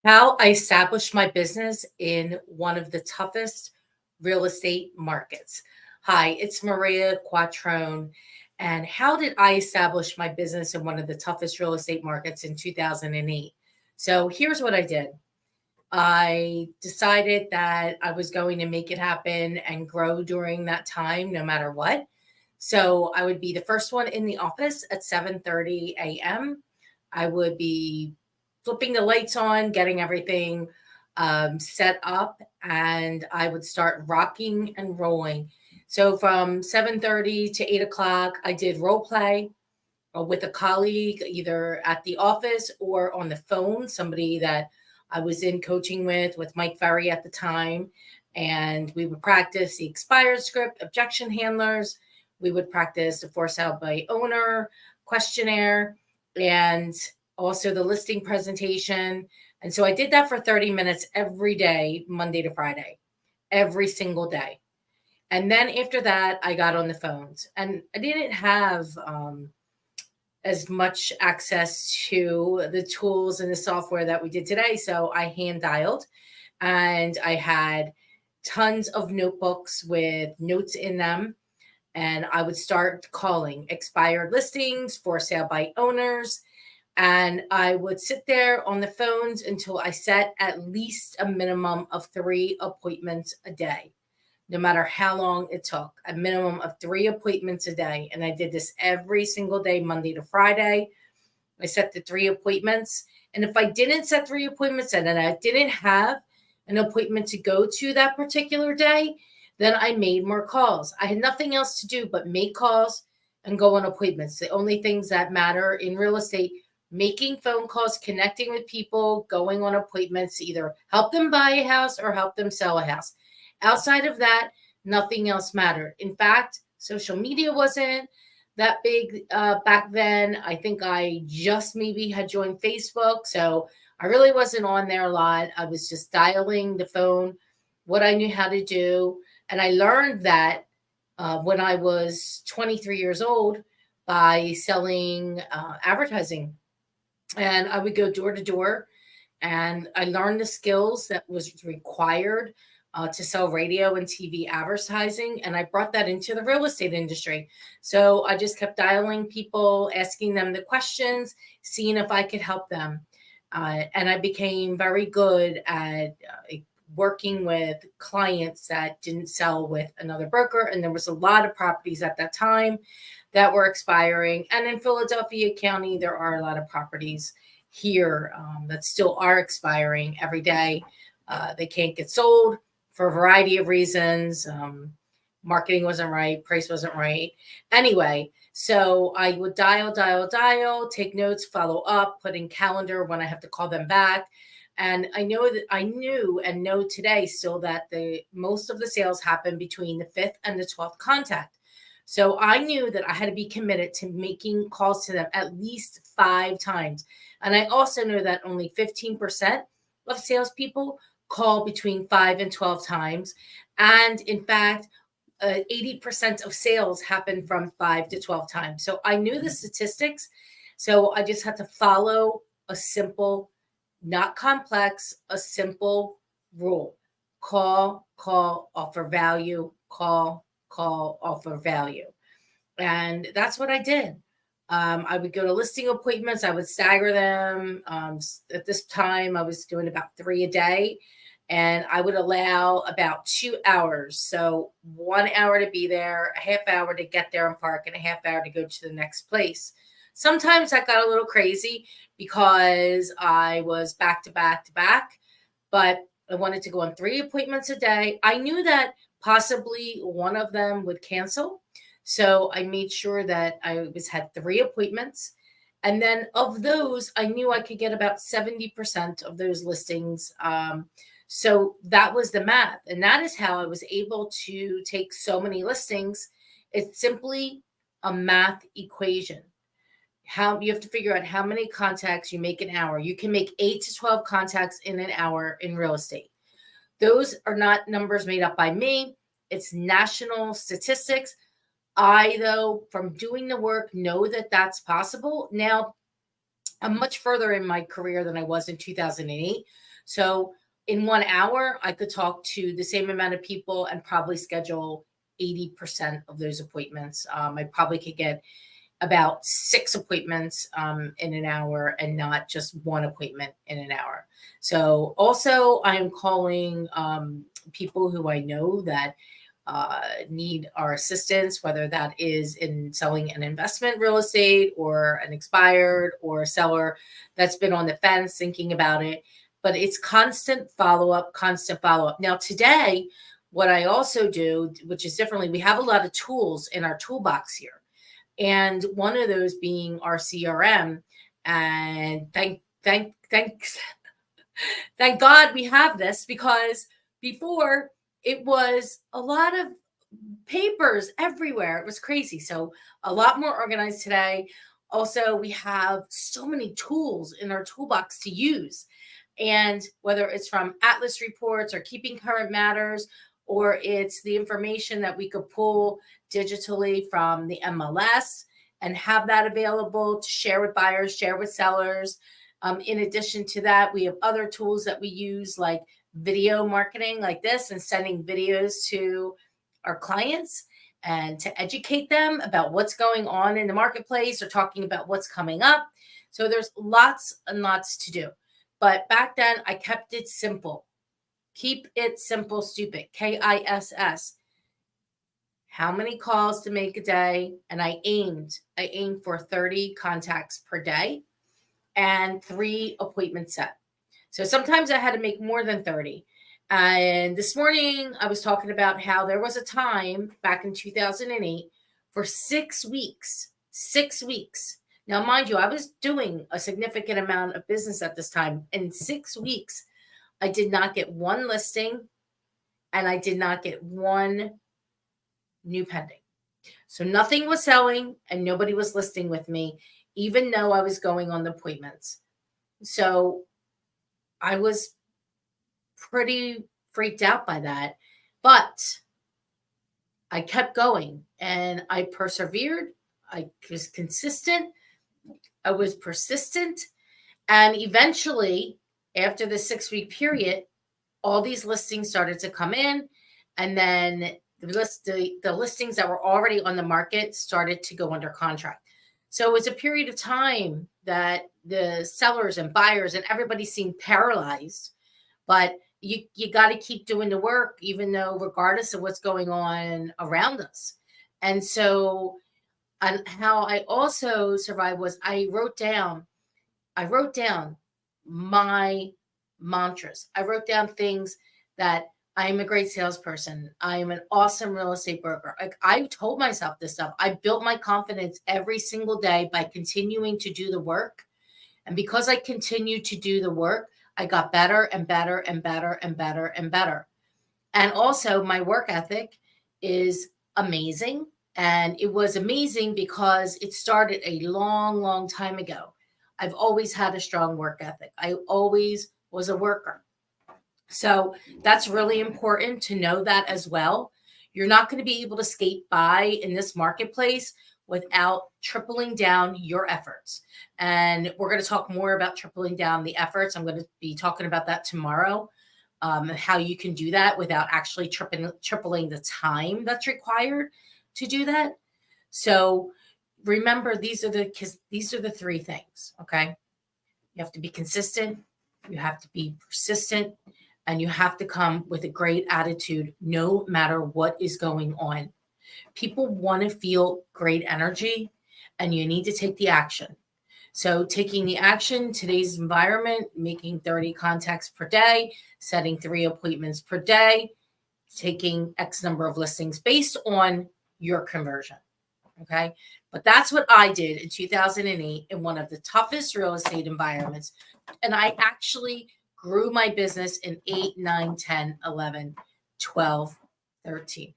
How I established my business in one of the toughest real estate markets. Hi, it's Maria Quattrone. And how did I establish my business in one of the toughest real estate markets in 2008? So here's what I did. I decided that I was going to make it happen and grow during that time no matter what. So I would be the first one in the office at 7:30 a.m. I would be flipping the lights on, getting everything set up, and I would start rocking and rolling. So from 7:30 to 8 o'clock, I did role play with a colleague, either at the office or on the phone, somebody that I was in coaching with Mike Ferry at the time. And we would practice the expired script, objection handlers. We would practice the for sale by owner questionnaire and also the listing presentation. And so I did that for 30 minutes every day, Monday to Friday, every single day. And then after that, I got on the phones and I didn't have as much access to the tools and the software that we did today. So I hand dialed and I had tons of notebooks with notes in them. And I would start calling expired listings, for sale by owners. And I would sit there on the phones until I set at least a minimum of 3 appointments a day, no matter how long it took, a minimum of 3 appointments a day. And I did this every single day, Monday to Friday. I set the 3 appointments. And if I didn't set 3 appointments and I didn't have an appointment to go to that particular day, then I made more calls. I had nothing else to do but make calls and go on appointments. The only things that matter in real estate, making phone calls, connecting with people, going on appointments to either help them buy a house or help them sell a house. Outside of that, nothing else mattered. In fact, social media wasn't that big back then. I think I just maybe had joined Facebook. So I really wasn't on there a lot. I was just dialing the phone, what I knew how to do. And I learned that when I was 23 years old by selling advertising. And I would go door to door and I learned the skills that was required to sell radio and TV advertising, and I brought that into the real estate industry. So I just kept dialing people, asking them the questions, seeing if I could help them, and I became very good at working with clients that didn't sell with another broker, and there was a lot of properties at that time that were expiring. And in Philadelphia County, there are a lot of properties here that still are expiring every day. They can't get sold for a variety of reasons. Marketing wasn't right, price wasn't right. Anyway, so I would dial, take notes, follow up, put in calendar when I have to call them back. And I know that I knew and know today still that the most of the sales happen between the fifth and the 12th contact. So I knew that I had to be committed to making calls to them at least 5 times. And I also know that only 15% of salespeople call between 5 and 12 times. And in fact, 80% of sales happen from 5 to 12 times. So I knew the statistics. So I just had to follow a simple, not complex, a simple rule: call, offer value, call, offer value. And that's what I did. I would go to listing appointments. I would stagger them. At this time, I was doing about 3 a day, and I would allow about 2 hours. So 1 hour to be there, a half hour to get there and park, and a half hour to go to the next place. Sometimes that got a little crazy because I was back to back to back, but I wanted to go on 3 appointments a day. I knew that possibly one of them would cancel. So I made sure that I was had 3 appointments. And then of those, I knew I could get about 70% of those listings. So that was the math. And that is how I was able to take so many listings. It's simply a math equation. How you have to figure out how many contacts you make an hour. You can make 8 to 12 contacts in an hour in real estate. Those are not numbers made up by me. It's national statistics. I, though, from doing the work, know that that's possible. Now, I'm much further in my career than I was in 2008. So in 1 hour, I could talk to the same amount of people and probably schedule 80% of those appointments. I probably could get about 6 appointments in an hour and not just one appointment in an hour. So also, I am calling people who I know that need our assistance, whether that is in selling an investment real estate or an expired or a seller that's been on the fence thinking about it. But it's constant follow up, constant follow up. Now, today, what I also do, which is differently, we have a lot of tools in our toolbox here. And one of those being our CRM. And thanks, thank God we have this, because before it was a lot of papers everywhere. It was crazy. So a lot more organized today. Also, we have so many tools in our toolbox to use. And whether it's from Atlas reports or keeping current matters, or it's the information that we could pull digitally from the MLS and have that available to share with buyers, share with sellers. In addition to that, we have other tools that we use like video marketing like this and sending videos to our clients and to educate them about what's going on in the marketplace or talking about what's coming up. So there's lots and lots to do. But back then, I kept it simple. Keep it simple, stupid. KISS. How many calls to make a day? And I aimed for 30 contacts per day and 3 appointments set. So sometimes I had to make more than 30. And this morning I was talking about how there was a time back in 2008 for 6 weeks. 6 weeks. Now, mind you, I was doing a significant amount of business at this time. In 6 weeks, I did not get one listing and I did not get one new pending. So nothing was selling and nobody was listing with me, even though I was going on the appointments. So I was pretty freaked out by that. But I kept going and I persevered. I was consistent. I was persistent. And eventually, after the 6-week period, all these listings started to come in. And then the listings that were already on the market started to go under contract. So it was a period of time that the sellers and buyers and everybody seemed paralyzed. But you got to keep doing the work, even though regardless of what's going on around us. And so, and how I also survived was I wrote down my mantras. I wrote down things that I am a great salesperson. I am an awesome real estate broker. Like, I told myself this stuff. I built my confidence every single day by continuing to do the work. And because I continued to do the work, I got better and better and better and better and better. And also, my work ethic is amazing. And it was amazing because it started a long, long time ago. I've always had a strong work ethic. I always was a worker. So that's really important to know that as well. You're not going to be able to skate by in this marketplace without tripling down your efforts. And we're going to talk more about tripling down the efforts. I'm going to be talking about that tomorrow, how you can do that without actually tripling the time that's required to do that. So remember, these are the 3 things. Okay. You have to be consistent. You have to be persistent. And you have to come with a great attitude no matter what is going on. People want to feel great energy, and you need to take the action. So taking the action, today's environment, making 30 contacts per day, setting 3 appointments per day, taking X number of listings based on your conversion. Okay. But that's what I did in 2008 in one of the toughest real estate environments. And I actually grew my business in 8, 9, 10, 11, 12, 13.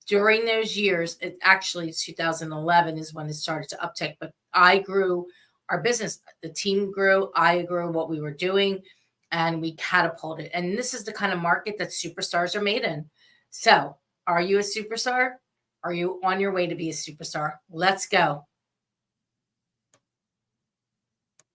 During those years, it actually 2011 is when it started to uptick, but I grew our business. The team grew, I grew what we were doing, and we catapulted. And this is the kind of market that superstars are made in. So, are you a superstar? Are you on your way to be a superstar? Let's go.